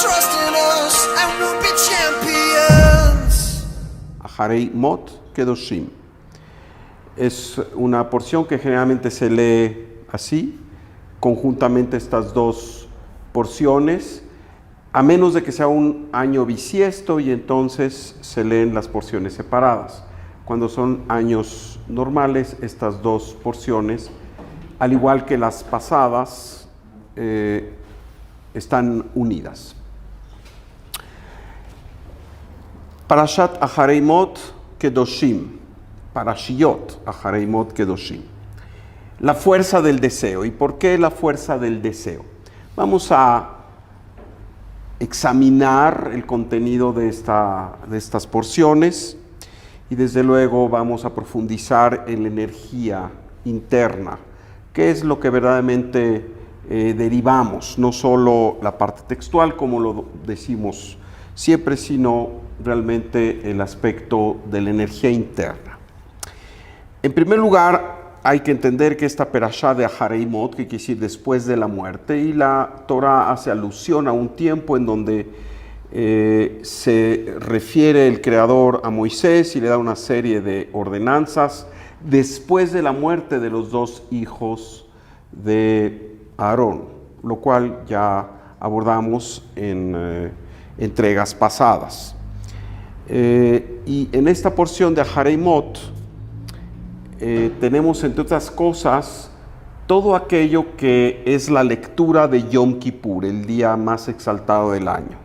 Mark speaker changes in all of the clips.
Speaker 1: trust in us and we'll be champions.
Speaker 2: Aharei Mot Kedoshim. Es una porción que generalmente se lee así, conjuntamente estas dos porciones, a menos de que sea un año bisiesto y entonces se leen las porciones separadas. Cuando son años normales, estas dos porciones, al igual que las pasadas, están unidas. Parashat Aharei Mot Kedoshim. Parashiot Aharei Mot Kedoshim. La fuerza del deseo. ¿Y por qué la fuerza del deseo? Vamos a examinar el contenido de estas porciones y desde luego vamos a profundizar en la energía interna, que es lo que verdaderamente derivamos, no solo la parte textual como lo decimos siempre, sino realmente el aspecto de la energía interna. En primer lugar, hay que entender que esta perashá de Aharei Mot, que quiere decir después de la muerte, y la Torah hace alusión a un tiempo en donde se refiere el Creador a Moisés y le da una serie de ordenanzas después de la muerte de los dos hijos de Aarón, lo cual ya abordamos en entregas pasadas. Y en esta porción de Aharei Mot tenemos, entre otras cosas, todo aquello que es la lectura de Yom Kippur, el día más exaltado del año.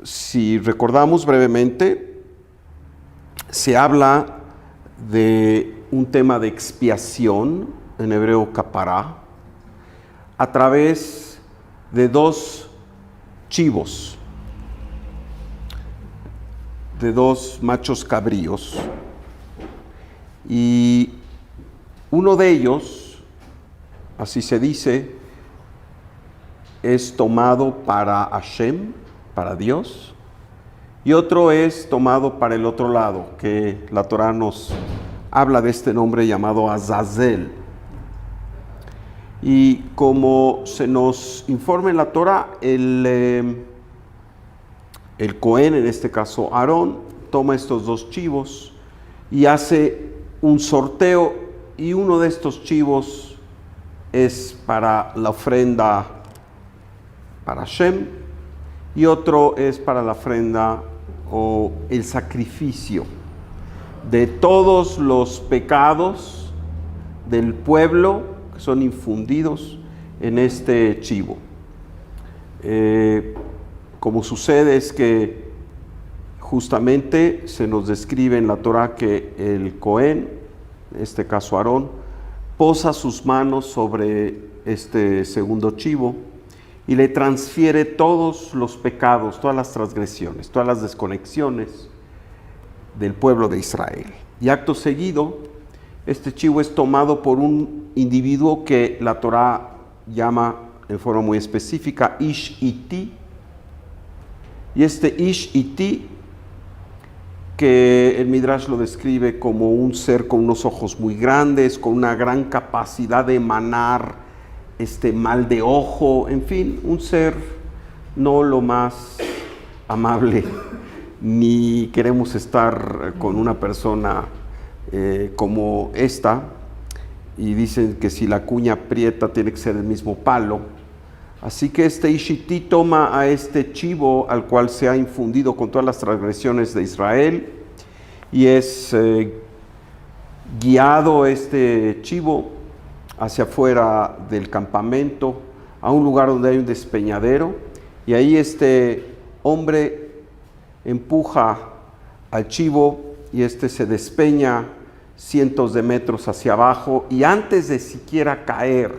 Speaker 2: Si recordamos brevemente, se habla de un tema de expiación, en hebreo kapará, a través de dos chivos, de dos machos cabríos, y uno de ellos, así se dice, es tomado para Hashem, para Dios, y otro es tomado para el otro lado, que la Torah nos habla de este nombre llamado Azazel. Y como se nos informa en la Torah, el Cohen, en este caso Aarón, toma estos dos chivos y hace un sorteo, y uno de estos chivos es para la ofrenda para Hashem y otro es para la ofrenda o el sacrificio de todos los pecados del pueblo que son infundidos en este chivo. Como sucede es que justamente se nos describe en la Torah que el Cohen, en este caso Aarón, posa sus manos sobre este segundo chivo y le transfiere todos los pecados, todas las transgresiones, todas las desconexiones del pueblo de Israel. Y acto seguido, este chivo es tomado por un individuo que la Torah llama en forma muy específica Ish Iti. Y este Ish Iti, que el Midrash lo describe como un ser con unos ojos muy grandes, con una gran capacidad de emanar mal de ojo, en fin, un ser no lo más amable, ni queremos estar con una persona como esta, y dicen que si la cuña aprieta tiene que ser el mismo palo. Así que este Ishiti toma a este chivo al cual se ha infundido con todas las transgresiones de Israel, y es guiado este chivo hacia afuera del campamento, a un lugar donde hay un despeñadero, y ahí este hombre empuja al chivo y este se despeña cientos de metros hacia abajo, y antes de siquiera caer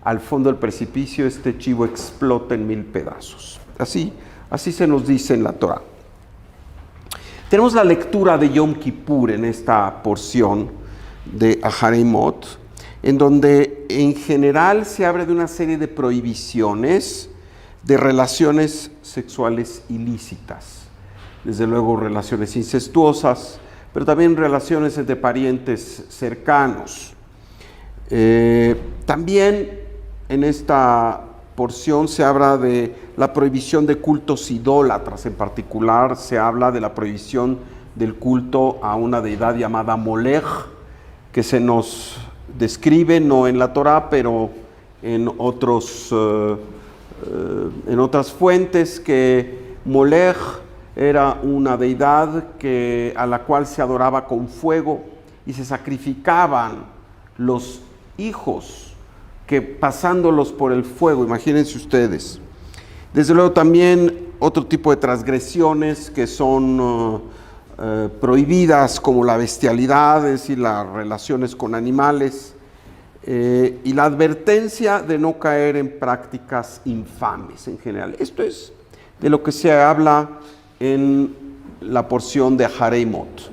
Speaker 2: al fondo del precipicio, este chivo explota en 1000 pedazos. Así se nos dice en la Torah. Tenemos la lectura de Yom Kippur en esta porción de Aharei Mot, en donde en general se habla de una serie de prohibiciones de relaciones sexuales ilícitas. Desde luego relaciones incestuosas, pero también relaciones entre parientes cercanos. También en esta porción se habla de la prohibición de cultos idólatras. En particular se habla de la prohibición del culto a una deidad llamada Molech, que se nos describe no en la Torá, pero en otras fuentes, que Molech era una deidad a la cual se adoraba con fuego y se sacrificaban los hijos que pasándolos por el fuego, imagínense ustedes. Desde luego también otro tipo de transgresiones que son prohibidas, como la bestialidad, es decir, las relaciones con animales, y la advertencia de no caer en prácticas infames en general. Esto es de lo que se habla en la porción de Jaremot.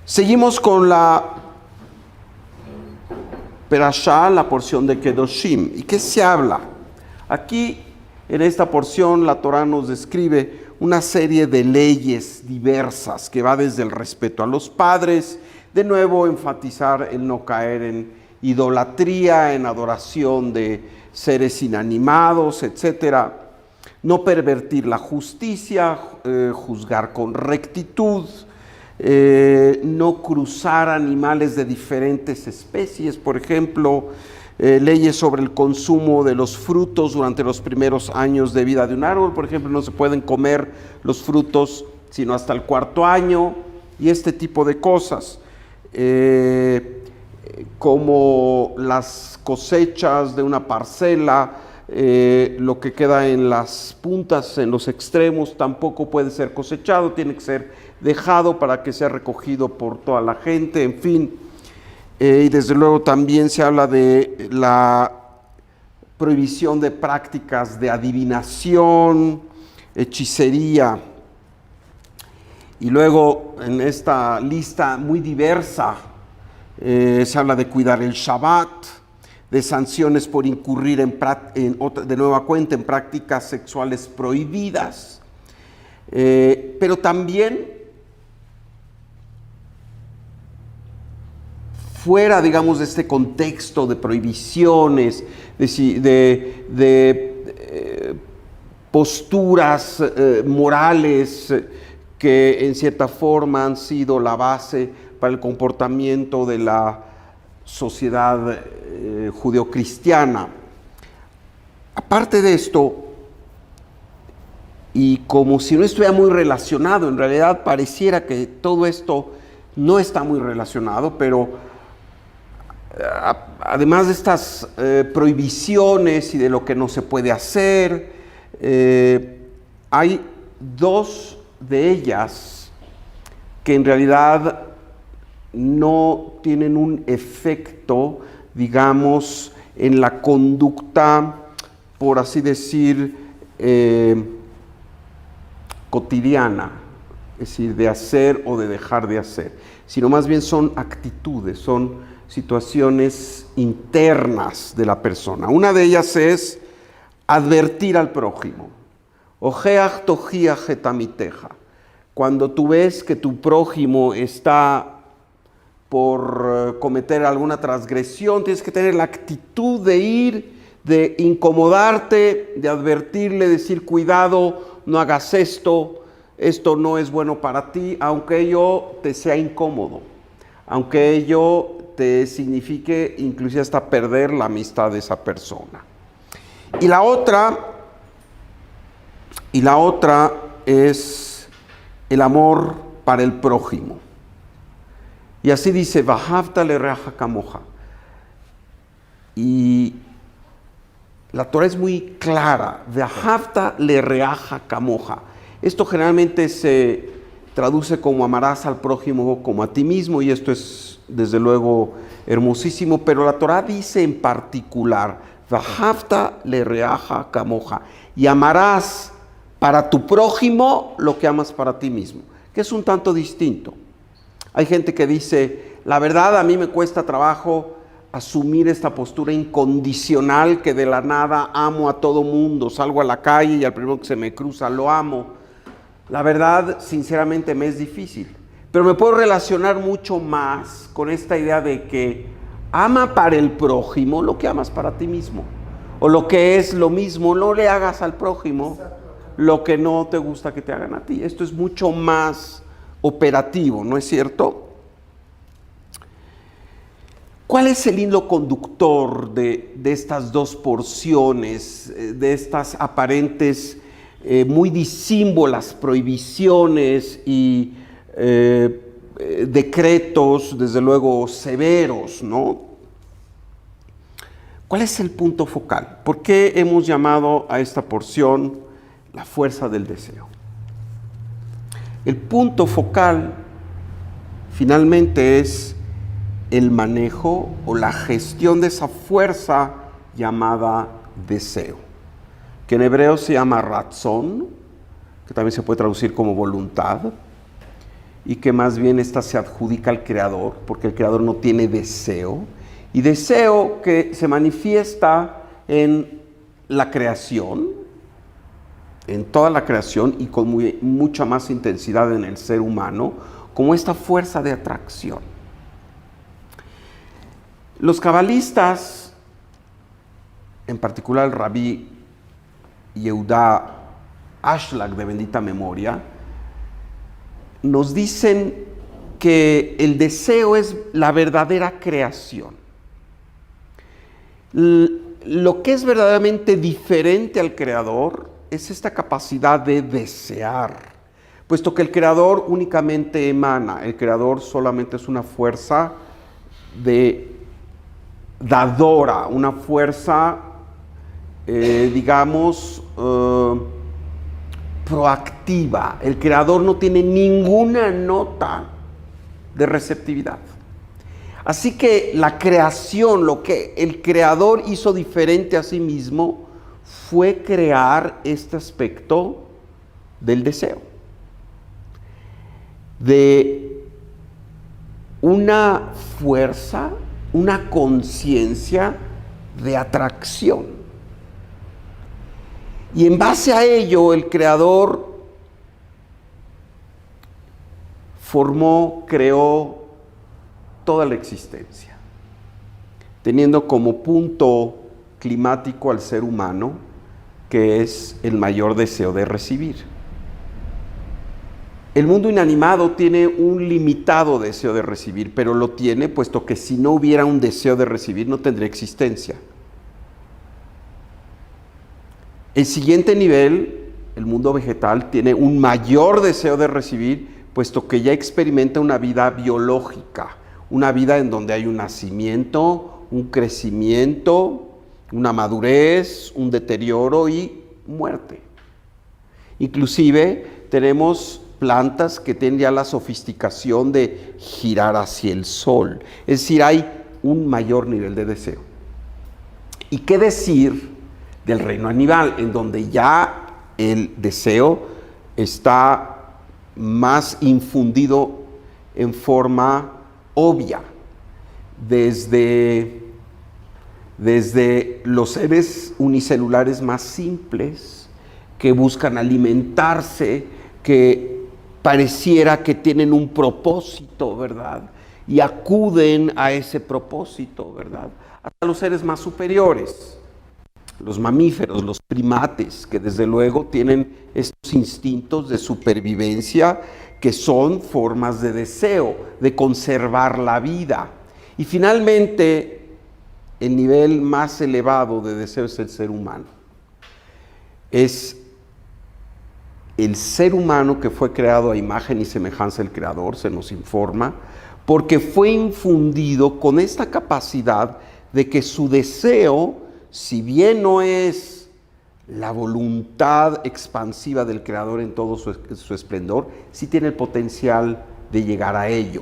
Speaker 2: Seguimos con la Perashá, la porción de Kedoshim. ¿Y qué se habla? Aquí, en esta porción, la Torá nos describe una serie de leyes diversas que va desde el respeto a los padres, de nuevo enfatizar el no caer en idolatría, en adoración de seres inanimados, etc. No pervertir la justicia, juzgar con rectitud, no cruzar animales de diferentes especies, por ejemplo, leyes sobre el consumo de los frutos durante los primeros años de vida de un árbol. Por ejemplo, no se pueden comer los frutos sino hasta el 4º año, y este tipo de cosas, como las cosechas de una parcela, lo que queda en las puntas, en los extremos, tampoco puede ser cosechado, tiene que ser dejado para que sea recogido por toda la gente, en fin. Y desde luego también se habla de la prohibición de prácticas de adivinación, hechicería. Y luego en esta lista muy diversa se habla de cuidar el Shabbat, de sanciones por incurrir de nueva cuenta en prácticas sexuales prohibidas, pero también fuera, digamos, de este contexto de prohibiciones, de posturas morales que en cierta forma han sido la base para el comportamiento de la sociedad judeocristiana. Aparte de esto, y como si no estuviera muy relacionado, en realidad pareciera que todo esto no está muy relacionado, pero además de estas prohibiciones y de lo que no se puede hacer, hay dos de ellas que en realidad no tienen un efecto, digamos, en la conducta, por así decir, cotidiana, es decir, de hacer o de dejar de hacer, sino más bien son actitudes, son situaciones internas de la persona. Una de ellas es advertir al prójimo. Ojeach tojiach et amiteja. Cuando tú ves que tu prójimo está por cometer alguna transgresión, tienes que tener la actitud de ir, de incomodarte, de advertirle, decir cuidado, no hagas esto no es bueno para ti, aunque ello te sea incómodo, aunque ello te signifique inclusive hasta perder la amistad de esa persona. Y la otra es el amor para el prójimo. Y así dice, Vahavta lereaja kamoja. Y la Torah es muy clara, Vahavta lereaja kamoja. Esto generalmente se traduce como amarás al prójimo como a ti mismo, y esto es desde luego hermosísimo, pero la Torah dice en particular, Vahavta lereaja kamoja, y amarás para tu prójimo lo que amas para ti mismo, que es un tanto distinto. Hay gente que dice, la verdad a mí me cuesta trabajo asumir esta postura incondicional que de la nada amo a todo mundo, salgo a la calle y al primero que se me cruza lo amo. La verdad, sinceramente, me es difícil, pero me puedo relacionar mucho más con esta idea de que Ama para el prójimo lo que amas para ti mismo. O lo que es lo mismo, no le hagas al prójimo lo que no te gusta que te hagan a ti. Esto es mucho más operativo, ¿no es cierto? ¿Cuál es el hilo conductor de estas dos porciones, de estas aparentes, muy disímbolas prohibiciones y decretos, desde luego, severos, ¿no? ¿Cuál es el punto focal? ¿Por qué hemos llamado a esta porción la fuerza del deseo? El punto focal, finalmente, es el manejo o la gestión de esa fuerza llamada deseo, que en hebreo se llama ratzón, que también se puede traducir como voluntad, y que más bien esta se adjudica al creador, porque el creador no tiene deseo, y deseo que se manifiesta en la creación, en toda la creación y con mucha más intensidad en el ser humano, como esta fuerza de atracción. Los cabalistas, en particular el rabí Yehudá Ashlag de bendita memoria, nos dicen que el deseo es la verdadera creación. Lo que es verdaderamente diferente al creador es esta capacidad de desear, puesto que el creador únicamente emana, el creador solamente es una fuerza dadora, una fuerza, proactiva. El creador no tiene ninguna nota de receptividad. Así que la creación, lo que el creador hizo diferente a sí mismo, fue crear este aspecto del deseo, de una fuerza, una conciencia de atracción. Y en base a ello, el creador creó toda la existencia, teniendo como punto climático al ser humano, que es el mayor deseo de recibir. El mundo inanimado tiene un limitado deseo de recibir, pero lo tiene puesto que si no hubiera un deseo de recibir no tendría existencia. El siguiente nivel, el mundo vegetal, tiene un mayor deseo de recibir, puesto que ya experimenta una vida biológica, una vida en donde hay un nacimiento, un crecimiento, una madurez, un deterioro y muerte. Inclusive tenemos plantas que tienen ya la sofisticación de girar hacia el sol. Es decir, hay un mayor nivel de deseo. ¿Y qué decir del reino animal, en donde ya el deseo está más infundido en forma obvia? Desde los seres unicelulares más simples que buscan alimentarse, que pareciera que tienen un propósito, ¿verdad? Y acuden a ese propósito, ¿verdad? Hasta los seres más superiores, los mamíferos, los primates, que desde luego tienen estos instintos de supervivencia que son formas de deseo, de conservar la vida. Y finalmente, el nivel más elevado de deseo es el ser humano. Es el ser humano que fue creado a imagen y semejanza del Creador, se nos informa, porque fue infundido con esta capacidad de que su deseo, si bien no es la voluntad expansiva del Creador en todo su esplendor, sí tiene el potencial de llegar a ello.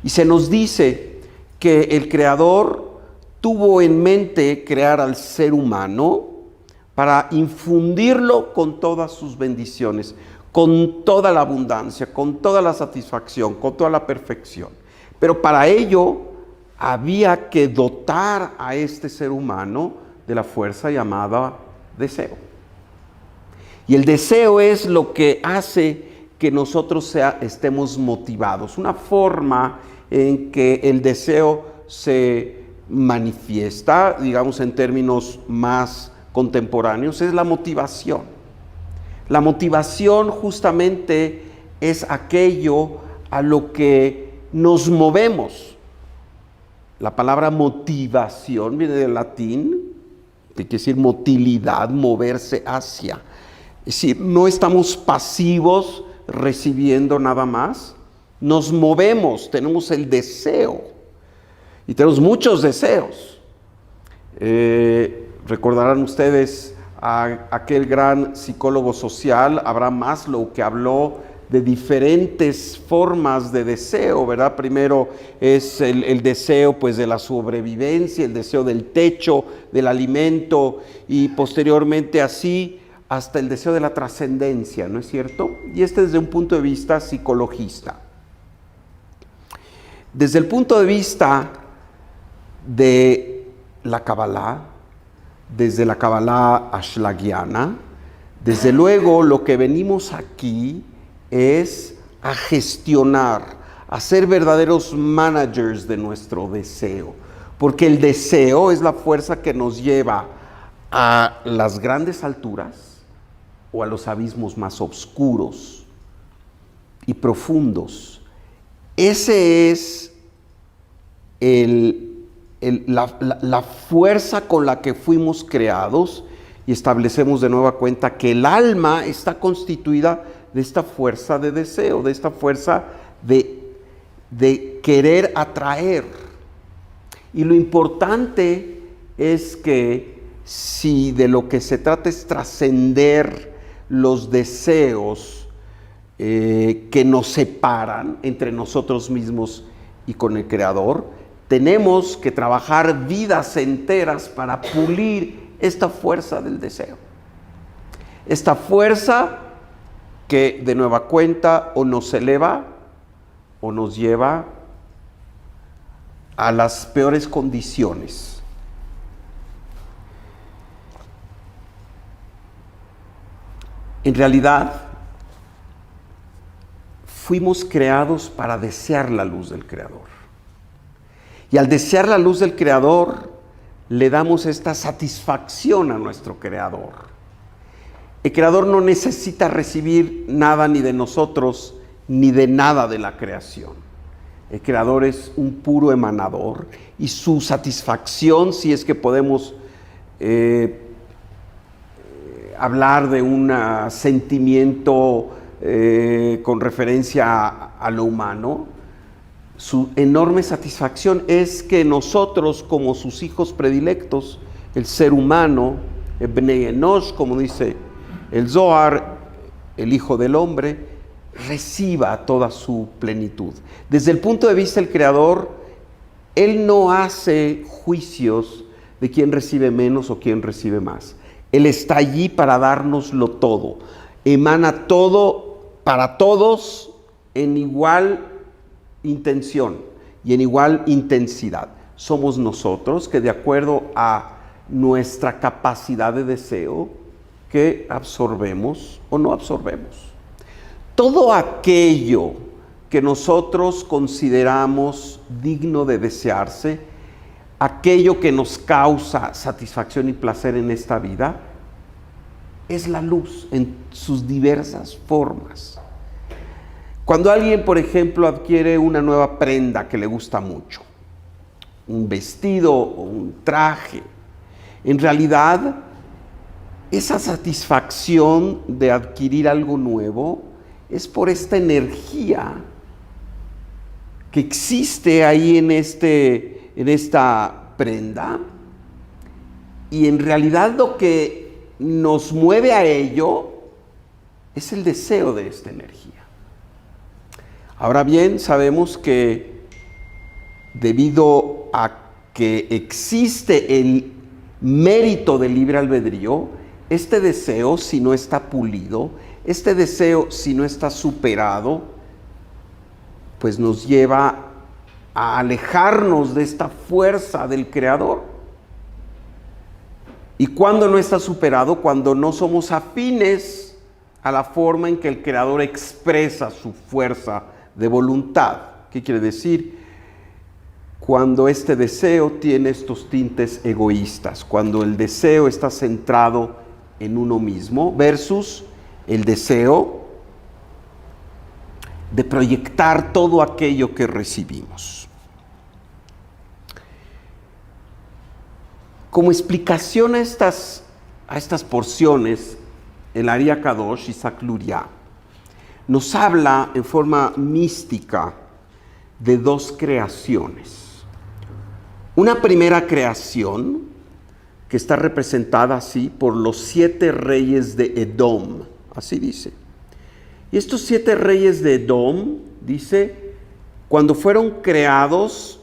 Speaker 2: Y se nos dice que el Creador tuvo en mente crear al ser humano para infundirlo con todas sus bendiciones, con toda la abundancia, con toda la satisfacción, con toda la perfección. Pero para ello había que dotar a este ser humano de la fuerza llamada deseo. Y el deseo es lo que hace que nosotros estemos motivados, una forma en que el deseo se manifiesta, digamos en términos más contemporáneos, es la motivación. La motivación justamente es aquello a lo que nos movemos. La palabra motivación viene del latín, que quiere decir motilidad, moverse hacia. Es decir, no estamos pasivos recibiendo nada más, nos movemos, tenemos el deseo y tenemos muchos deseos. Recordarán ustedes a aquel gran psicólogo social, Abraham Maslow, que habló de diferentes formas de deseo, ¿verdad? Primero es el deseo pues de la sobrevivencia, el deseo del techo, del alimento, y posteriormente así hasta el deseo de la trascendencia, ¿no es cierto? Y desde un punto de vista psicologista. Desde el punto de vista de la Kabbalah, desde la Kabbalah ashlagiana, desde luego lo que venimos aquí es a gestionar, a ser verdaderos managers de nuestro deseo, porque el deseo es la fuerza que nos lleva a las grandes alturas o a los abismos más oscuros y profundos. Ese es la fuerza con la que fuimos creados, y establecemos de nueva cuenta que el alma está constituida de esta fuerza de deseo, de esta fuerza de querer atraer. Y lo importante es que si de lo que se trata es trascender los deseos que nos separan entre nosotros mismos y con el Creador, tenemos que trabajar vidas enteras para pulir esta fuerza del deseo. Esta fuerza que de nueva cuenta o nos eleva o nos lleva a las peores condiciones. En realidad, fuimos creados para desear la luz del Creador. Y al desear la luz del Creador, le damos esta satisfacción a nuestro Creador. El Creador no necesita recibir nada ni de nosotros, ni de nada de la creación. El Creador es un puro emanador, y su satisfacción, si es que podemos hablar de un sentimiento con referencia a lo humano, su enorme satisfacción es que nosotros, como sus hijos predilectos, el ser humano, Bnei Enosh, como dice el Zohar, el Hijo del Hombre, reciba toda su plenitud. Desde el punto de vista del Creador, Él no hace juicios de quién recibe menos o quién recibe más. Él está allí para dárnoslo todo. Emana todo para todos en igual intención y en igual intensidad. Somos nosotros que, de acuerdo a nuestra capacidad de deseo, que absorbemos o no absorbemos. Todo aquello que nosotros consideramos digno de desearse, aquello que nos causa satisfacción y placer en esta vida, es la luz en sus diversas formas. Cuando alguien, por ejemplo, adquiere una nueva prenda que le gusta mucho, un vestido o un traje, en realidad esa satisfacción de adquirir algo nuevo es por esta energía que existe ahí en esta prenda, y en realidad lo que nos mueve a ello es el deseo de esta energía. Ahora bien, sabemos que debido a que existe el mérito del libre albedrío, este deseo, si no está pulido, este deseo, si no está superado, pues nos lleva a alejarnos de esta fuerza del Creador. ¿Y cuando no está superado? Cuando no somos afines a la forma en que el Creador expresa su fuerza de voluntad. ¿Qué quiere decir? cuando este deseo tiene estos tintes egoístas, cuando el deseo está centrado en uno mismo, versus el deseo de proyectar todo aquello que recibimos. Como explicación a estas porciones, el Ari Akadosh, Isaac Luria, nos habla en forma mística de dos creaciones. Una primera creación que está representada así por los 7 reyes de Edom, así dice. Y estos 7 reyes de Edom, dice, cuando fueron creados,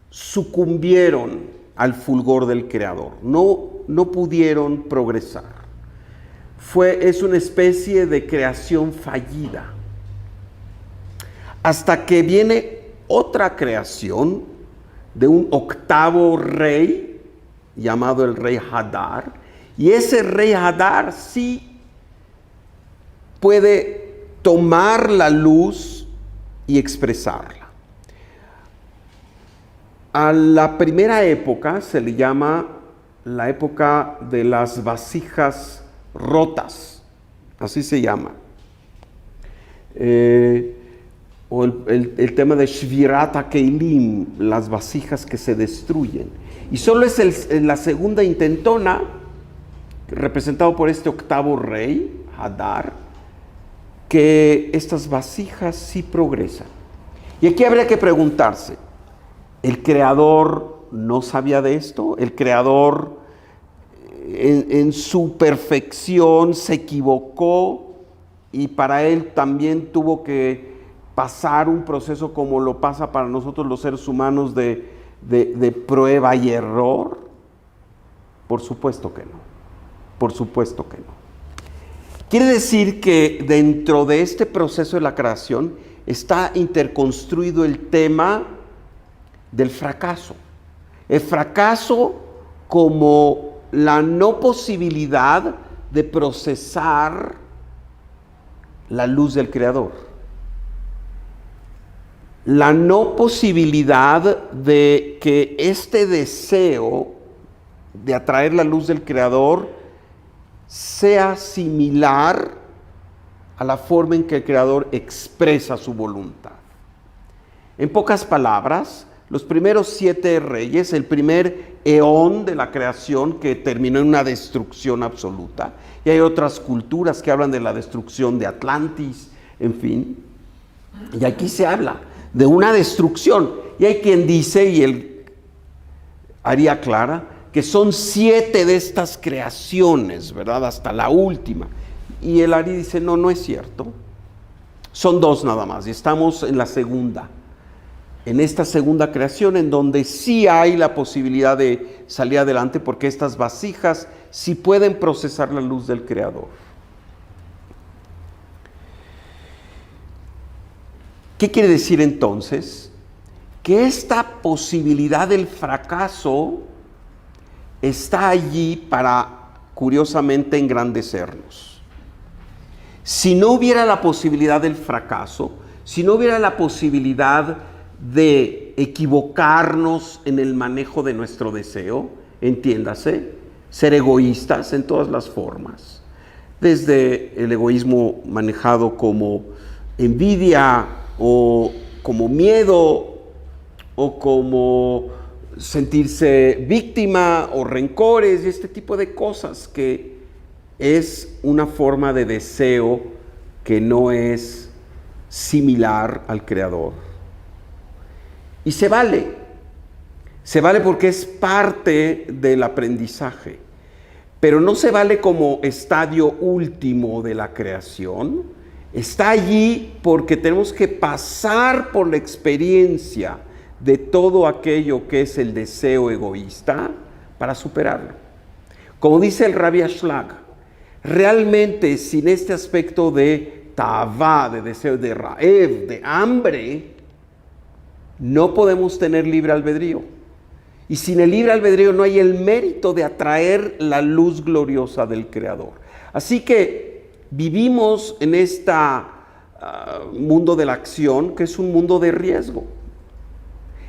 Speaker 2: sucumbieron al fulgor del Creador. No pudieron progresar. Es una especie de creación fallida. Hasta que viene otra creación de un 8º rey, llamado el rey Hadar, y ese rey Hadar sí puede tomar la luz y expresarla. A la primera época se le llama la época de las vasijas rotas, así se llama. O el tema de Shvirat HaKeilim, las vasijas que se destruyen. Y solo es la segunda intentona, representado por este 8º rey, Hadar, que estas vasijas sí progresan. Y aquí habría que preguntarse, ¿el Creador no sabía de esto? ¿El Creador en su perfección se equivocó y para él también tuvo que pasar un proceso como lo pasa para nosotros los seres humanos de prueba y error? Por supuesto que no. Por supuesto que no. Quiere decir que dentro de este proceso de la creación está interconstruido el tema del fracaso. El fracaso como la no posibilidad de procesar la luz del Creador. La no posibilidad de que este deseo de atraer la luz del Creador sea similar a la forma en que el Creador expresa su voluntad. En pocas palabras, los primeros 7 reyes, el primer eón de la creación que terminó en una destrucción absoluta, y hay otras culturas que hablan de la destrucción de Atlantis, en fin, y aquí se habla de una destrucción, y hay quien dice, y él haría clara, que son 7 de estas creaciones, ¿verdad? Hasta la última. Y el Ari dice, no es cierto. Son 2 nada más, y estamos en la segunda. En esta segunda creación, en donde sí hay la posibilidad de salir adelante, porque estas vasijas sí pueden procesar la luz del Creador. ¿Qué quiere decir entonces? Que esta posibilidad del fracaso está allí para, curiosamente, engrandecernos. Si no hubiera la posibilidad del fracaso, si no hubiera la posibilidad de equivocarnos en el manejo de nuestro deseo, entiéndase, ser egoístas en todas las formas, desde el egoísmo manejado como envidia o como miedo o como sentirse víctima o rencores y este tipo de cosas, que es una forma de deseo que no es similar al Creador. Y se vale porque es parte del aprendizaje, pero no se vale como estadio último de la creación. Está allí porque tenemos que pasar por la experiencia de todo aquello que es el deseo egoísta para superarlo. Como dice el Rabbi Ashlag, realmente sin este aspecto de ta'avá, de deseo, de raev, de hambre, no podemos tener libre albedrío. Y sin el libre albedrío no hay el mérito de atraer la luz gloriosa del Creador. Así que vivimos en este mundo de la acción, que es un mundo de riesgo.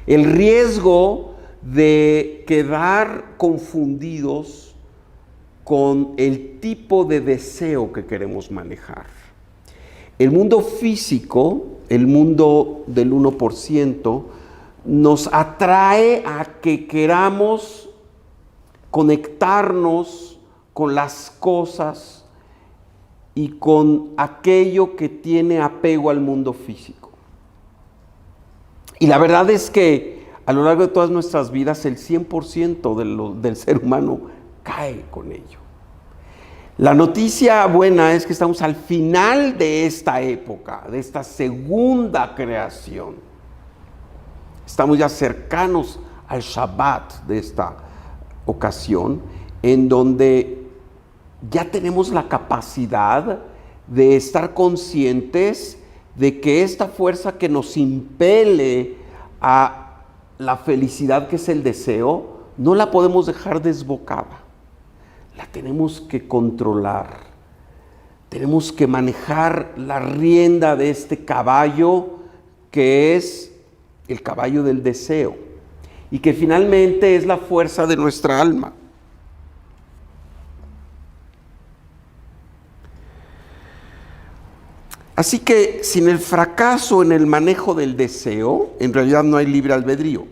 Speaker 2: El riesgo de quedar confundidos con el tipo de deseo que queremos manejar. El mundo físico, el mundo del 1%, nos atrae a que queramos conectarnos con las cosas y con aquello que tiene apego al mundo físico. Y la verdad es que a lo largo de todas nuestras vidas el 100% del ser humano cae con ello. La noticia buena es que estamos al final de esta época, de esta segunda creación. Estamos ya cercanos al Shabbat de esta ocasión, en donde ya tenemos la capacidad de estar conscientes de que esta fuerza que nos impele a la felicidad, que es el deseo, no la podemos dejar desbocada. La tenemos que controlar. Tenemos que manejar la rienda de este caballo que es el caballo del deseo y que finalmente es la fuerza de nuestra alma. Así que sin el fracaso en el manejo del deseo, en realidad no hay libre albedrío.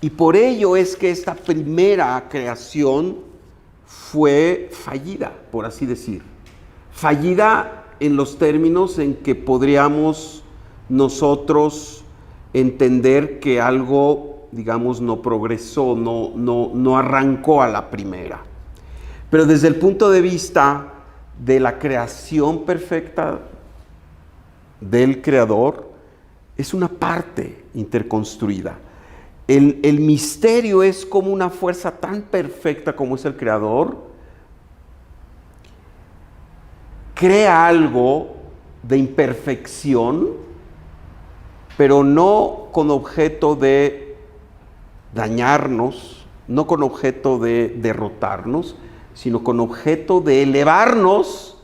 Speaker 2: Y por ello es que esta primera creación fue fallida, por así decir. Fallida en los términos en que podríamos nosotros entender que algo, digamos, no progresó, no arrancó a la primera. Pero desde el punto de vista de la creación perfecta del Creador, es una parte interconstruida. El misterio es como una fuerza tan perfecta como es el Creador, crea algo de imperfección, pero no con objeto de dañarnos, no con objeto de derrotarnos, sino con objeto de elevarnos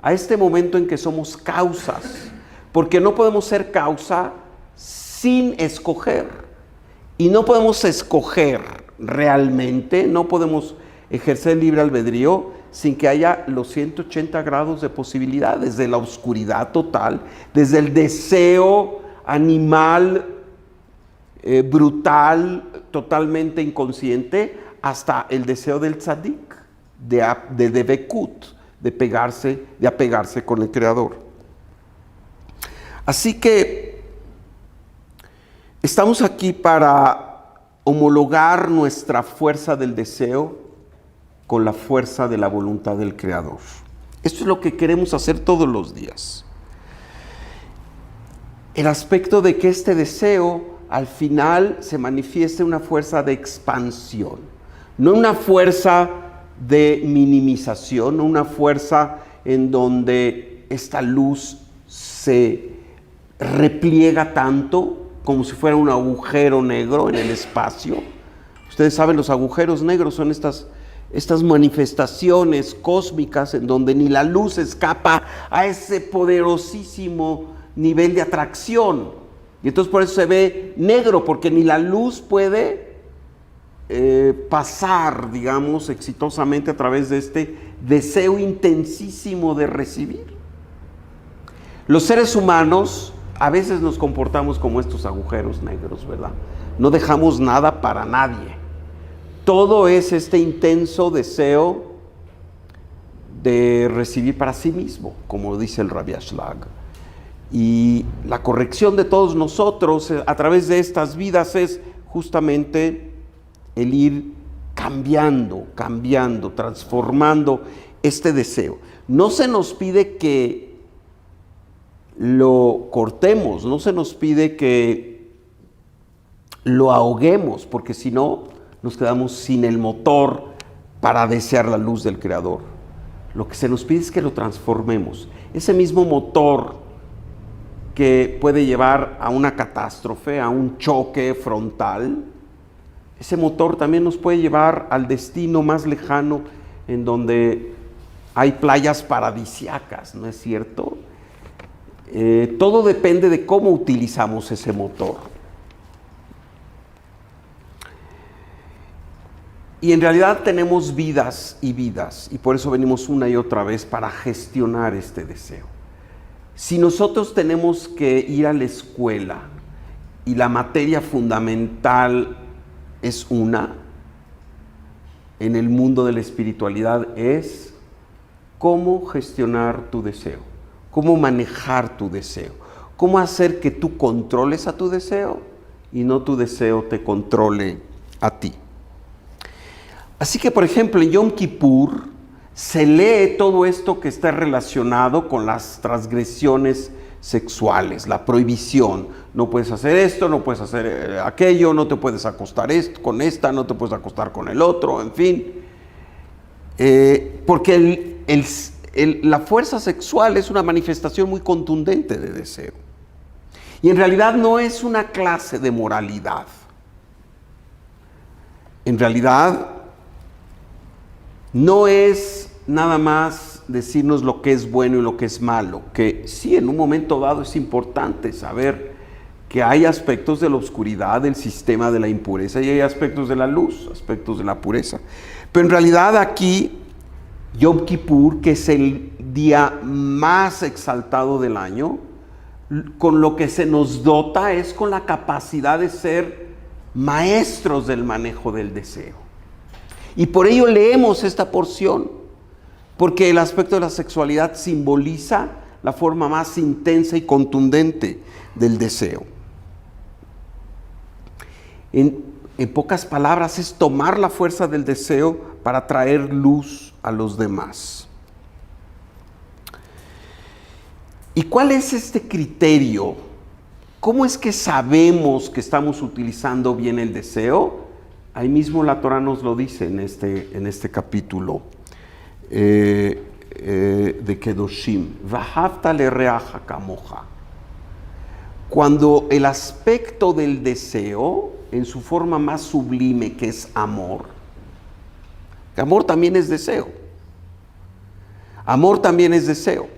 Speaker 2: a este momento en que somos causas, porque no podemos ser causa sin escoger. Y no podemos escoger realmente, no podemos ejercer libre albedrío sin que haya los 180 grados de posibilidad, desde la oscuridad total, desde el deseo animal, brutal, totalmente inconsciente, hasta el deseo del tzadik, de debekut, de apegarse con el Creador. Así que estamos aquí para homologar nuestra fuerza del deseo con la fuerza de la voluntad del Creador. Esto es lo que queremos hacer todos los días. El aspecto de que este deseo al final se manifieste una fuerza de expansión, no una fuerza de minimización, no una fuerza en donde esta luz se repliega tanto como si fuera un agujero negro en el espacio. Ustedes saben, los agujeros negros son estas manifestaciones cósmicas en donde ni la luz escapa a ese poderosísimo nivel de atracción. Y entonces por eso se ve negro, porque ni la luz puede pasar, digamos, exitosamente a través de este deseo intensísimo de recibir. Los seres humanos a veces nos comportamos como estos agujeros negros, ¿verdad? No dejamos nada para nadie. Todo es este intenso deseo de recibir para sí mismo, como dice el Rabbi Ashlag. Y la corrección de todos nosotros a través de estas vidas es justamente el ir cambiando, transformando este deseo. No se nos pide que lo cortemos, no se nos pide que lo ahoguemos, porque si no, nos quedamos sin el motor para desear la luz del Creador. Lo que se nos pide es que lo transformemos. Ese mismo motor que puede llevar a una catástrofe, a un choque frontal, ese motor también nos puede llevar al destino más lejano, en donde hay playas paradisíacas, ¿no es cierto? Todo depende de cómo utilizamos ese motor. Y en realidad tenemos vidas y vidas, y por eso venimos una y otra vez para gestionar este deseo. Si nosotros tenemos que ir a la escuela y la materia fundamental es una, en el mundo de la espiritualidad es cómo gestionar tu deseo, cómo manejar tu deseo, cómo hacer que tú controles a tu deseo y no tu deseo te controle a ti. Así que, por ejemplo, en Yom Kippur se lee todo esto que está relacionado con las transgresiones sexuales, la prohibición. No puedes hacer esto, no puedes hacer aquello, no te puedes acostar con esta, no te puedes acostar con el otro, en fin. Porque la fuerza sexual es una manifestación muy contundente de deseo. Y en realidad no es una clase de moralidad. En realidad no es nada más decirnos lo que es bueno y lo que es malo, que sí, en un momento dado es importante saber que hay aspectos de la oscuridad, del sistema de la impureza, y hay aspectos de la luz, aspectos de la pureza. Pero en realidad aquí, Yom Kippur, que es el día más exaltado del año, con lo que se nos dota es con la capacidad de ser maestros del manejo del deseo. Y por ello leemos esta porción, porque el aspecto de la sexualidad simboliza la forma más intensa y contundente del deseo. En pocas palabras, es tomar la fuerza del deseo para traer luz a los demás. ¿Y cuál es este criterio? ¿Cómo es que sabemos que estamos utilizando bien el deseo? Ahí mismo la Torah nos lo dice en este capítulo de Kedoshim. Vahavta lereaja kamoja. Cuando el aspecto del deseo, en su forma más sublime, que es amor, que amor también es deseo. Amor también es deseo.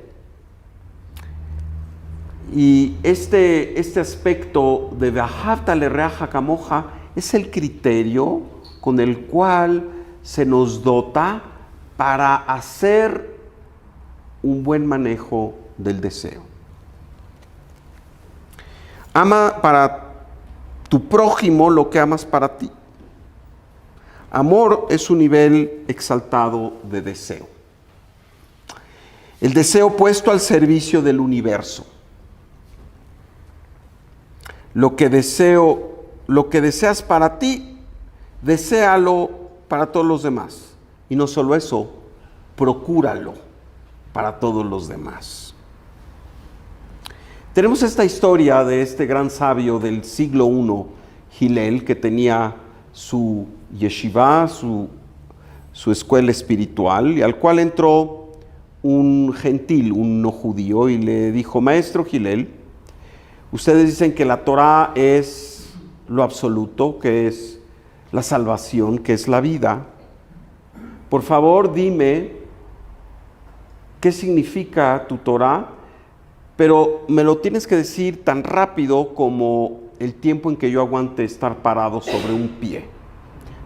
Speaker 2: Y este aspecto de Vahavta lereaja kamoja es el criterio con el cual se nos dota para hacer un buen manejo del deseo. Ama para tu prójimo lo que amas para ti. Amor es un nivel exaltado de deseo. El deseo puesto al servicio del universo. Lo que deseas para ti, deséalo para todos los demás. Y no solo eso, procúralo para todos los demás. Tenemos esta historia de este gran sabio del siglo I, Hillel, que tenía su yeshiva, su escuela espiritual, y al cual entró un gentil, un no judío, y le dijo: Maestro Hillel, ustedes dicen que la Torah es lo absoluto, que es la salvación, que es la vida. Por favor, dime qué significa tu Torah, pero me lo tienes que decir tan rápido como el tiempo en que yo aguante estar parado sobre un pie.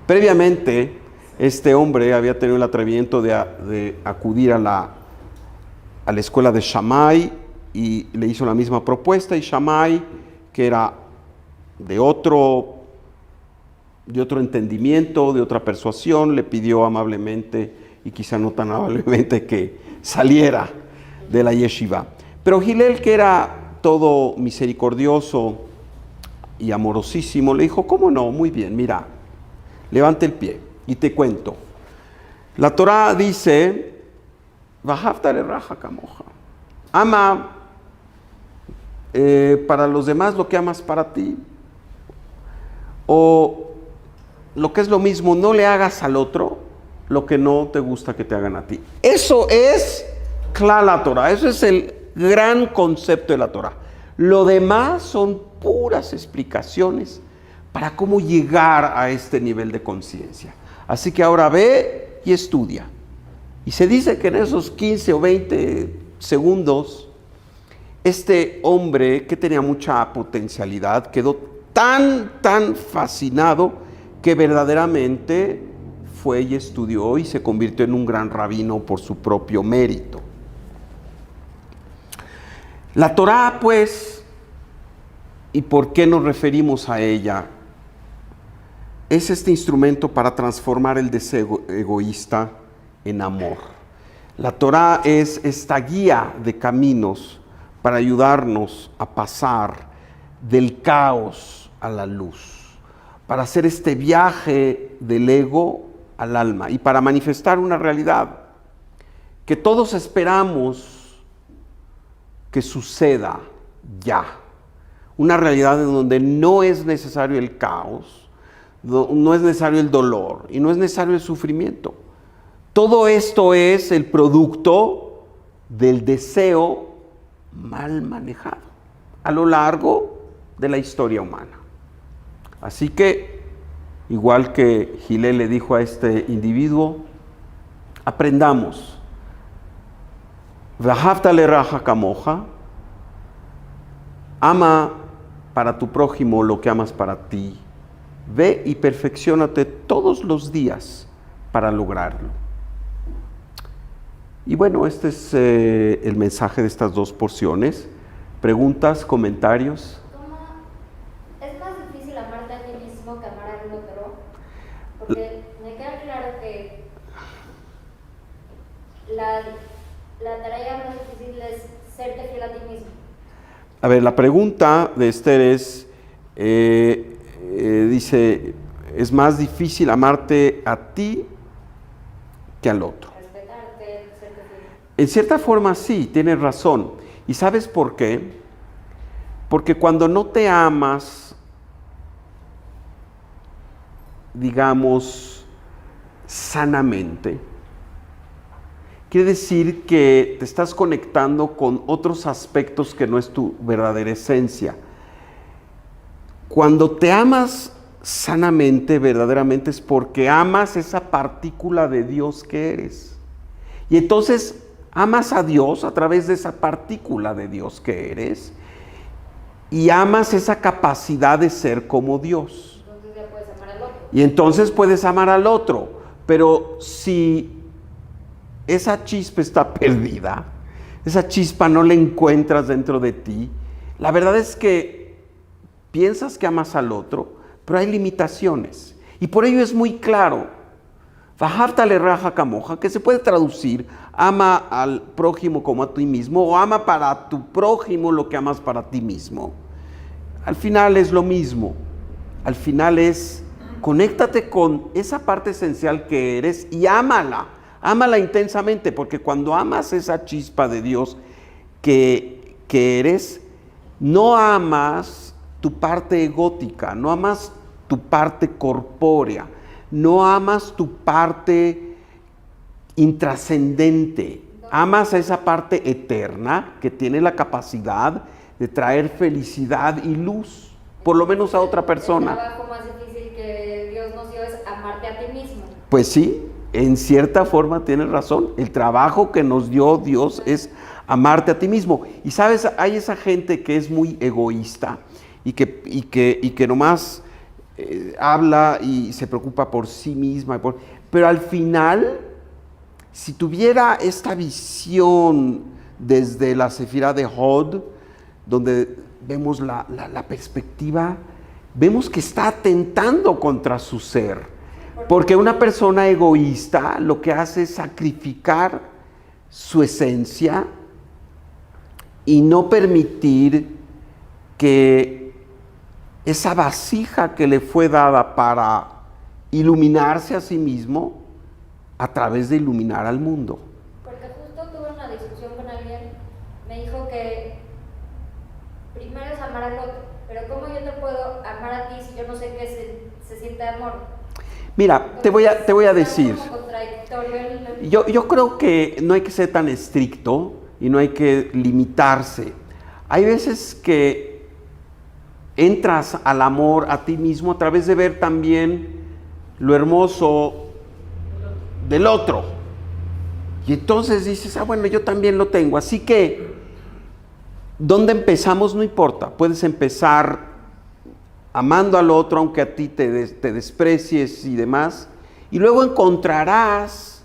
Speaker 2: Previamente, este hombre había tenido el atrevimiento de acudir a la escuela de Shammai y le hizo la misma propuesta, y Shammai, que era de otro entendimiento, de otra persuasión, le pidió amablemente, y quizá no tan amablemente, que saliera de la yeshiva. Pero Hillel, que era todo misericordioso y amorosísimo, le dijo: ¿cómo no? Muy bien, mira, levante el pie y te cuento. La Torah dice: Vahavta lereaja kamoja. Ama para los demás lo que amas para ti. O lo que es lo mismo, no le hagas al otro lo que no te gusta que te hagan a ti. Eso es la Torah, eso es el gran concepto de la Torah. Lo demás son puras explicaciones para cómo llegar a este nivel de conciencia. Así que ahora ve y estudia. Y se dice que en esos 15 o 20 segundos, este hombre, que tenía mucha potencialidad, quedó tan fascinado que verdaderamente fue y estudió y se convirtió en un gran rabino por su propio mérito. La Torá, pues, ¿y por qué nos referimos a ella? Es este instrumento para transformar el deseo egoísta en amor. La Torá es esta guía de caminos para ayudarnos a pasar del caos a la luz, para hacer este viaje del ego al alma y para manifestar una realidad que todos esperamos que suceda ya. Una realidad en donde no es necesario el caos, no es necesario el dolor y no es necesario el sufrimiento. Todo esto es el producto del deseo mal manejado a lo largo de la historia humana. Así que, igual que Hillel le dijo a este individuo, aprendamos. V'ahavta le'reaja kamoja, ama para tu prójimo lo que amas para ti. Ve y perfecciónate todos los días para lograrlo. Y bueno, este es el mensaje de estas dos porciones. ¿Preguntas, comentarios?
Speaker 3: ¿Es más difícil amarte a ti mismo que amar al otro? Porque me queda claro que la tarea más difícil es serte fiel a ti mismo.
Speaker 2: A ver, la pregunta de Esther es, dice, ¿es más difícil amarte a ti que al otro?
Speaker 3: Respetarte, serte fiel.
Speaker 2: En cierta forma sí, tienes razón. ¿Y sabes por qué? Porque cuando no te amas, digamos, sanamente, quiere decir que te estás conectando con otros aspectos que no es tu verdadera esencia. Cuando te amas sanamente, verdaderamente, es porque amas esa partícula de Dios que eres. Y entonces amas a Dios a través de esa partícula de Dios que eres y amas esa capacidad de ser como Dios.
Speaker 3: Entonces ya puedes amar al otro.
Speaker 2: Y entonces puedes amar al otro, pero si esa chispa está perdida, esa chispa no la encuentras dentro de ti, la verdad es que piensas que amas al otro, pero hay limitaciones. Y por ello es muy claro, V'ahavta le'reaja kamoja, que se puede traducir, ama al prójimo como a ti mismo, o ama para tu prójimo lo que amas para ti mismo. Al final es lo mismo. Al final es, conéctate con esa parte esencial que eres y ámala. Ámala intensamente, porque cuando amas esa chispa de Dios que eres, no amas tu parte egótica, no amas tu parte corpórea, no amas tu parte intrascendente, amas a esa parte eterna que tiene la capacidad de traer felicidad y luz, por lo menos a otra persona.
Speaker 3: El trabajo más difícil que Dios nos dio es amarte a ti mismo.
Speaker 2: Pues sí, en cierta forma tienes razón. El trabajo que nos dio Dios es amarte a ti mismo. Y sabes, hay esa gente que es muy egoísta y que nomás habla y se preocupa por sí misma. Pero al final, si tuviera esta visión desde la Sefirá de Hod, donde vemos la perspectiva, vemos que está atentando contra su ser. Porque una persona egoísta lo que hace es sacrificar su esencia y no permitir que esa vasija que le fue dada para iluminarse a sí mismo a través de iluminar al mundo.
Speaker 3: Porque justo tuve una discusión con alguien, me dijo que primero es amar al otro, pero ¿cómo yo te puedo amar a ti si yo no sé qué se siente amor?
Speaker 2: Mira,
Speaker 3: Entonces,
Speaker 2: te voy a decir,
Speaker 3: como contradictorio
Speaker 2: yo creo que no hay que ser tan estricto y no hay que limitarse. Hay veces que entras al amor a ti mismo a través de ver también lo hermoso del otro. Y entonces dices, bueno, yo también lo tengo. Así que, ¿dónde empezamos? No importa. Puedes empezar amando al otro, aunque a ti te desprecies y demás. Y luego encontrarás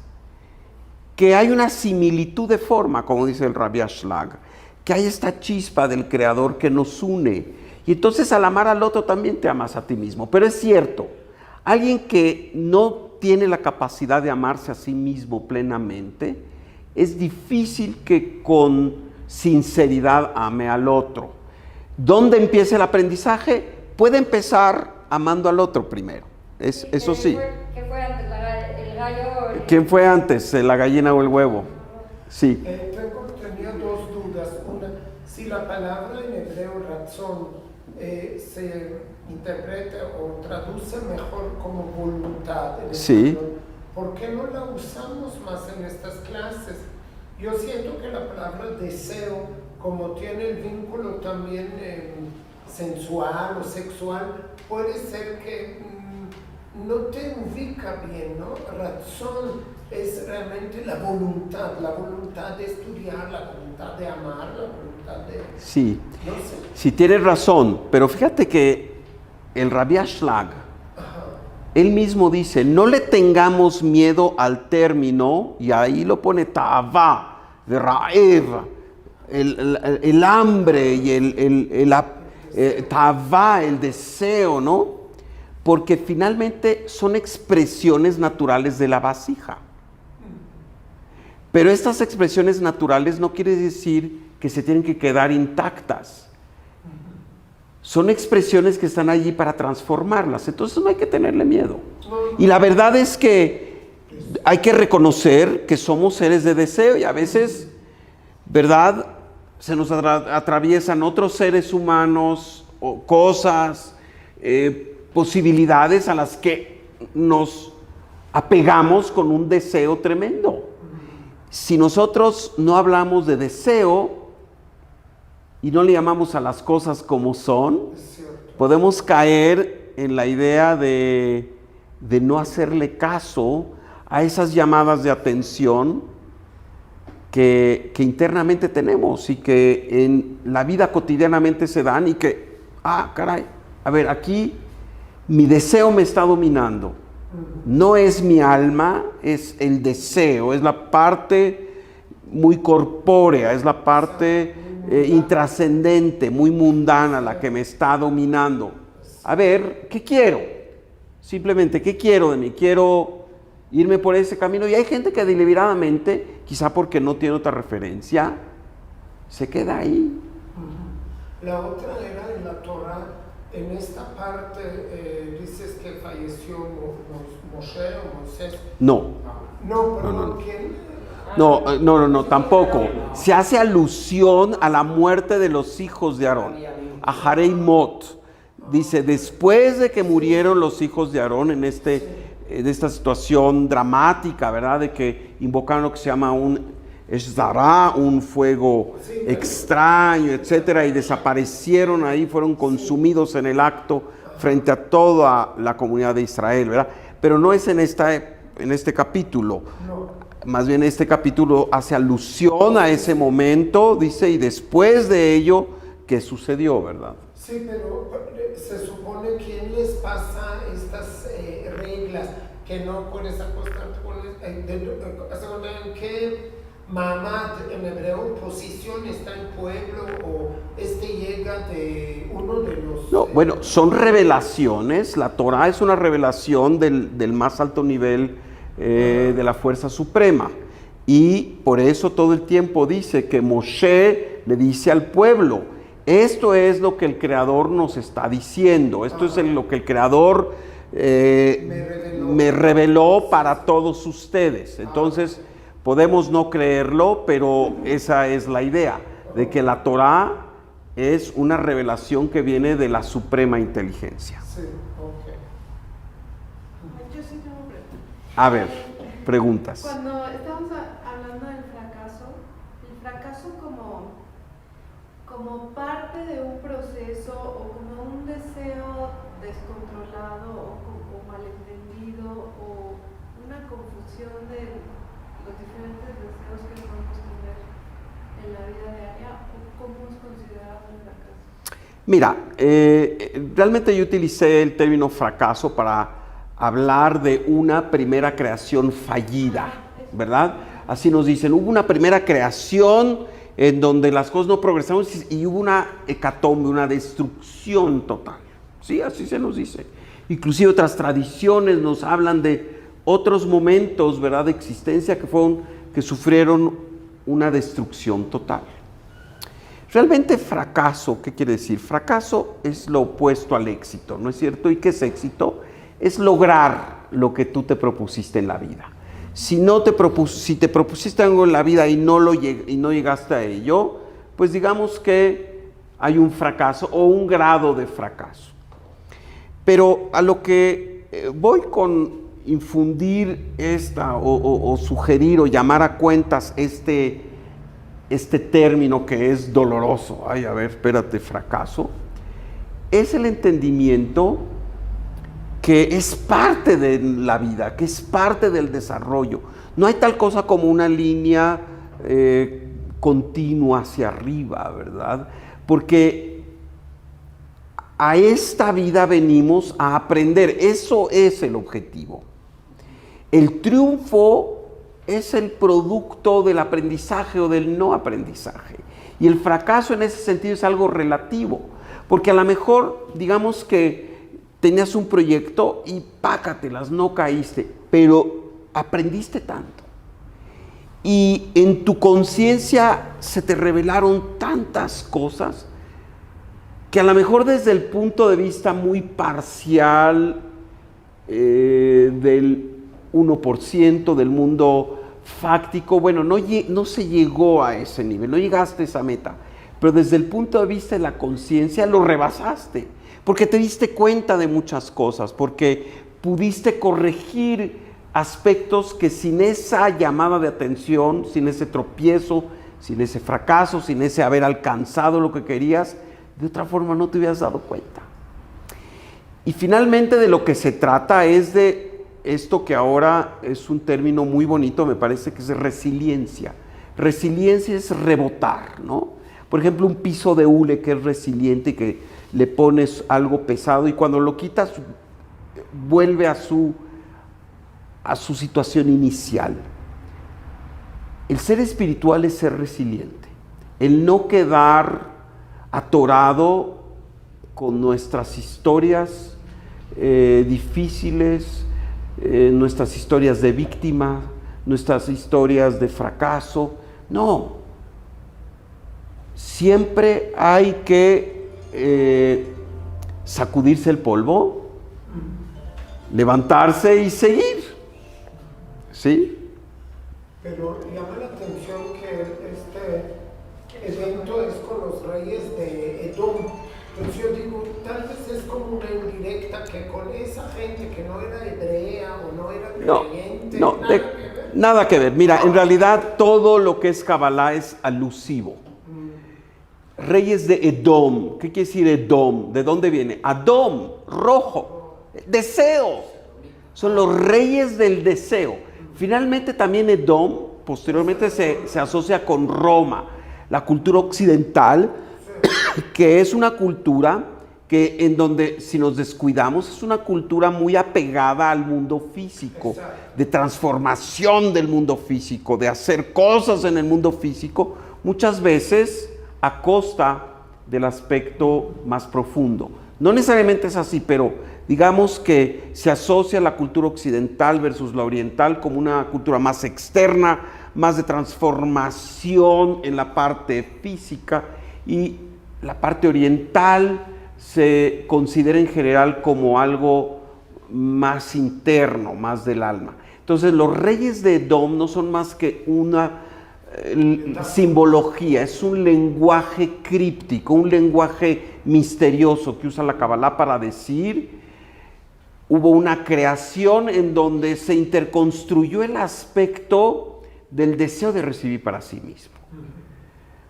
Speaker 2: que hay una similitud de forma, como dice el Rabbi Ashlag, que hay esta chispa del Creador que nos une. Y entonces al amar al otro también te amas a ti mismo. Pero es cierto, alguien que no tiene la capacidad de amarse a sí mismo plenamente, es difícil que con sinceridad ame al otro. ¿Dónde empieza el aprendizaje? Puede empezar amando al otro primero. Eso sí.
Speaker 3: ¿Qué fue antes, el gallo?
Speaker 2: ¿Quién fue antes, la gallina o el huevo? Sí.
Speaker 4: Tenía dos dudas. Una, si la palabra en hebreo razón se interpreta o traduce mejor como voluntad en
Speaker 2: Sí.
Speaker 4: español, ¿por qué no la usamos más en estas clases? Yo siento que la palabra deseo, como tiene el vínculo también sensual o sexual, puede ser que no te ubica bien, ¿no? Razón es realmente la voluntad de estudiar, la voluntad de amar, la voluntad de...
Speaker 2: Sí,
Speaker 4: No sé.
Speaker 2: sí tienes razón, pero fíjate que el Rabbi Ashlag, él mismo dice, no le tengamos miedo al término, y ahí lo pone ta'avá, de ra'ev, el hambre y el ta'avá, el deseo, ¿no? Porque finalmente son expresiones naturales de la vasija. Pero estas expresiones naturales no quiere decir que se tienen que quedar intactas. Son expresiones que están allí para transformarlas. Entonces no hay que tenerle miedo. Y la verdad es que hay que reconocer que somos seres de deseo y a veces, ¿verdad? Se nos atraviesan otros seres humanos o cosas, posibilidades a las que nos apegamos con un deseo tremendo. Si nosotros no hablamos de deseo y no le llamamos a las cosas como son, podemos caer en la idea de no hacerle caso a esas llamadas de atención que internamente tenemos y que en la vida cotidianamente se dan y que, caray, a ver, aquí mi deseo me está dominando. No es mi alma, es el deseo, es la parte muy corpórea, es la parte intrascendente, muy mundana la que me está dominando. A ver, ¿qué quiero? Simplemente, ¿qué quiero de mí? Quiero irme por ese camino. Y hay gente que deliberadamente, quizá porque no tiene otra referencia, se queda ahí.
Speaker 4: La otra era en la Torah, en esta parte dices que falleció Moshe o Moisés.
Speaker 2: No.
Speaker 4: No, pero
Speaker 2: No.
Speaker 4: ¿quién?
Speaker 2: No, tampoco. Se hace alusión a la muerte de los hijos de Aarón, a Harei Mot. Dice, después de que murieron los hijos de Aarón en esta situación dramática, ¿verdad? De que invocaron lo que se llama un Eshzara, un fuego extraño, etcétera, y desaparecieron ahí, fueron consumidos en el acto frente a toda la comunidad de Israel, ¿verdad? Pero no es en este capítulo. Más bien este capítulo hace alusión a ese momento, dice, y después de ello, ¿qué sucedió, verdad?
Speaker 4: Sí, pero se supone quién les pasa estas reglas, que no puedes acostarte con ¿en qué mamá en hebreo posición está el pueblo o llega de uno de los...
Speaker 2: No, bueno, son revelaciones, la Torah es una revelación del más alto nivel de la fuerza suprema. Y por eso todo el tiempo dice que Moshe le dice al pueblo, esto es lo que el Creador nos está diciendo, esto es lo que el Creador me reveló para todos ustedes. Entonces podemos no creerlo, pero esa es la idea, de que la Torah es una revelación que viene de la suprema inteligencia.
Speaker 4: Sí, ok.
Speaker 5: Yo sí tengo preguntas.
Speaker 2: A ver, preguntas.
Speaker 5: Cuando estamos hablando del fracaso, el fracaso como parte de un proceso o como un deseo descontrolado o malentendido o una confusión de los diferentes deseos que podemos tener en la vida diaria, ¿cómo es considerado el fracaso?
Speaker 2: Mira, realmente yo utilicé el término fracaso para hablar de una primera creación fallida, ¿verdad? Así nos dicen, hubo una primera creación en donde las cosas no progresaron y hubo una hecatombe, una destrucción total. Sí, así se nos dice. Inclusive otras tradiciones nos hablan de otros momentos, ¿verdad?, de existencia que sufrieron una destrucción total. Realmente fracaso, ¿qué quiere decir? Fracaso es lo opuesto al éxito, ¿no es cierto? ¿Y qué es éxito? Es lograr lo que tú te propusiste en la vida. Si te propusiste algo en la vida y no llegaste a ello, pues digamos que hay un fracaso o un grado de fracaso. Pero a lo que voy con infundir o sugerir o llamar a cuentas este término que es doloroso, ay, a ver, espérate, fracaso, es el entendimiento que es parte de la vida, que es parte del desarrollo. No hay tal cosa como una línea continua hacia arriba, ¿verdad? Porque a esta vida venimos a aprender, eso es el objetivo. El triunfo es el producto del aprendizaje o del no aprendizaje. Y el fracaso en ese sentido es algo relativo, porque a lo mejor, digamos que tenías un proyecto y pácatelas, no caíste, pero aprendiste tanto. Y en tu conciencia se te revelaron tantas cosas que a lo mejor desde el punto de vista muy parcial del 1% del mundo fáctico, bueno, no se llegó a ese nivel, no llegaste a esa meta, pero desde el punto de vista de la conciencia lo rebasaste, porque te diste cuenta de muchas cosas, porque pudiste corregir aspectos que sin esa llamada de atención, sin ese tropiezo, sin ese fracaso, sin ese haber alcanzado lo que querías, de otra forma no te hubieras dado cuenta. Y finalmente de lo que se trata es de esto que ahora es un término muy bonito, me parece que es resiliencia. Resiliencia es rebotar, ¿no? Por ejemplo, un piso de hule que es resiliente y que le pones algo pesado y cuando lo quitas vuelve a su situación inicial. El ser espiritual es ser resiliente, el no quedar atorado con nuestras historias difíciles, nuestras historias de víctima, nuestras historias de fracaso. No, siempre hay que sacudirse el polvo, levantarse y seguir, ¿sí?
Speaker 4: Pero llama la atención que este evento es con los reyes de Edom. Entonces yo digo, tal vez es como una indirecta que con esa gente que no era hebrea o no era creyente,
Speaker 2: nada que ver. Mira, en realidad todo lo que es Kabbalah es alusivo. Reyes de Edom, ¿qué quiere decir Edom? ¿De dónde viene? Adom, rojo, deseo. Son los reyes del deseo. Finalmente también Edom, posteriormente se asocia con Roma, la cultura occidental, que es una cultura que en donde si nos descuidamos es una cultura muy apegada al mundo físico, de transformación del mundo físico, de hacer cosas en el mundo físico, muchas veces a costa del aspecto más profundo. No necesariamente es así, pero digamos que se asocia la cultura occidental versus la oriental como una cultura más externa, más de transformación en la parte física, y la parte oriental se considera en general como algo más interno, más del alma. Entonces los reyes de Edom no son más que una simbología, es un lenguaje críptico, un lenguaje misterioso que usa la Kabbalah para decir hubo una creación en donde se interconstruyó el aspecto del deseo de recibir para sí mismo.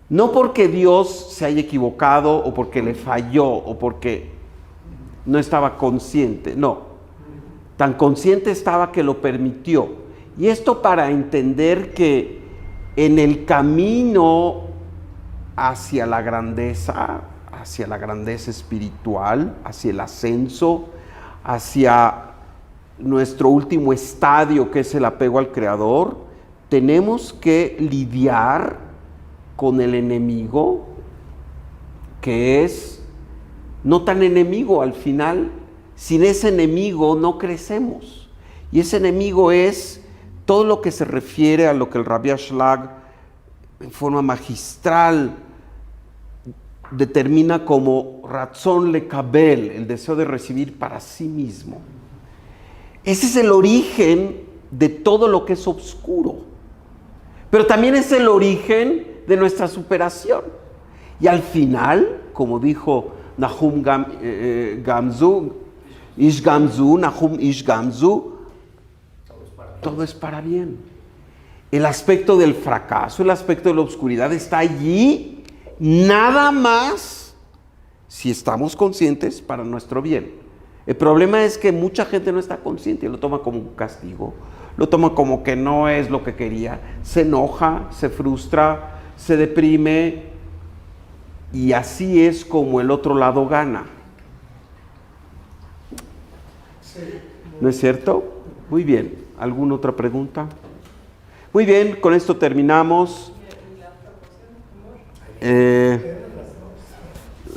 Speaker 2: No porque Dios se haya equivocado o porque le falló o porque no estaba consciente, no. Tan consciente estaba que lo permitió. Y esto para entender que en el camino hacia la grandeza espiritual, hacia el ascenso, hacia nuestro último estadio, que es el apego al Creador, tenemos que lidiar con el enemigo, que es no tan enemigo al final. Sin ese enemigo no crecemos. Y ese enemigo es todo lo que se refiere a lo que el Rabbi Ashlag en forma magistral determina como Ratzon lekabel, el deseo de recibir para sí mismo. Ese es el origen de todo lo que es oscuro, pero también es el origen de nuestra superación. Y al final, como dijo Nahum Gamzu, Ish Gamzu, Nahum Ish Gamzu, todo es para bien. El aspecto del fracaso, el aspecto de la oscuridad está allí, nada más si estamos conscientes para nuestro bien. El problema es que mucha gente no está consciente y lo toma como un castigo, lo toma como que no es lo que quería, se enoja, se frustra, se deprime y así es como el otro lado gana. ¿No es cierto? Muy bien. ¿Alguna otra pregunta? Muy bien, con esto terminamos.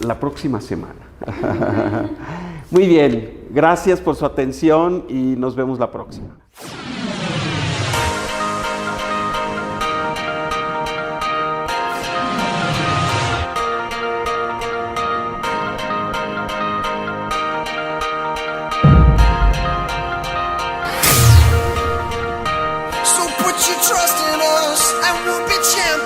Speaker 2: La próxima semana. Muy bien, gracias por su atención y nos vemos la próxima.
Speaker 1: So put your trust in us and we'll be champions.